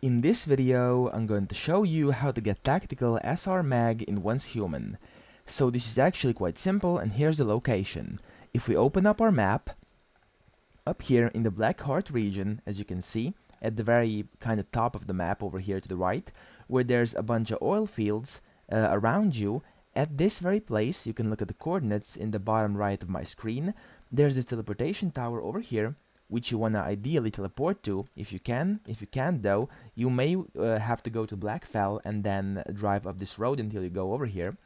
In this video, I'm going to show you how to get tactical SR Mag in Once Human. So this is actually quite simple, and here's the location. If we open up our map, up here in the Black Heart region, as you can see, at the very kind of top of the map over here to the right, where there's a bunch of oil fields around you, at this very place, you can look at the coordinates in the bottom right of my screen. There's this teleportation tower over here, which you want to ideally teleport to if you can. If you can't though, you may have to go to Blackfell and then drive up this road until you go over here.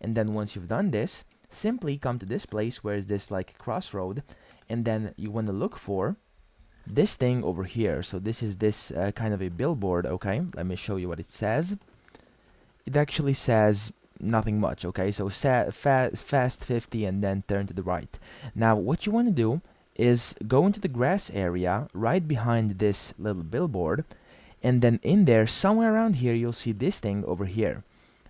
And then once you've done this, simply come to this place where is this like crossroad, and then you want to look for this thing over here. So this is this kind of a billboard. Okay, let me show you what it says. It actually says nothing much. Okay, so fast 50 and then turn to the right. Now what you want to do is go into the grass area right behind this little billboard, and then in there somewhere around here you'll see this thing over here.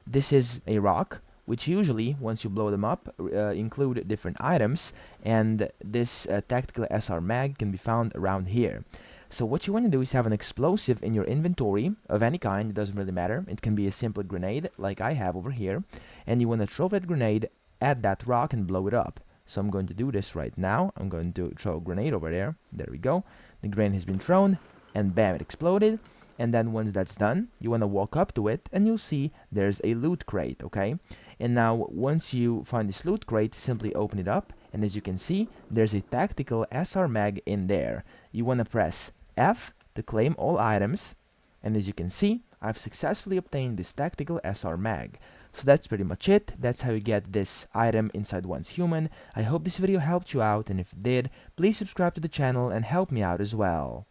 This is a rock, which usually once you blow them up include different items, and this tactical SR mag can be found around here. So what you want to do is have an explosive in your inventory of any kind. It doesn't really matter. It can be a simple grenade like I have over here, and you want to throw that grenade at that rock and blow it up. So I'm going to do this right now. I'm going to throw a grenade over there. There we go. The grenade has been thrown, and bam, it exploded. And then once that's done, you want to walk up to it, and you'll see there's a loot crate, okay? And now, once you find this loot crate, simply open it up, and as you can see, there's a tactical SR mag in there. You want to press F to claim all items, and as you can see, I've successfully obtained this tactical SR mag. So that's pretty much it. That's how you get this item inside Once Human. I hope this video helped you out, and if it did, please subscribe to the channel and help me out as well.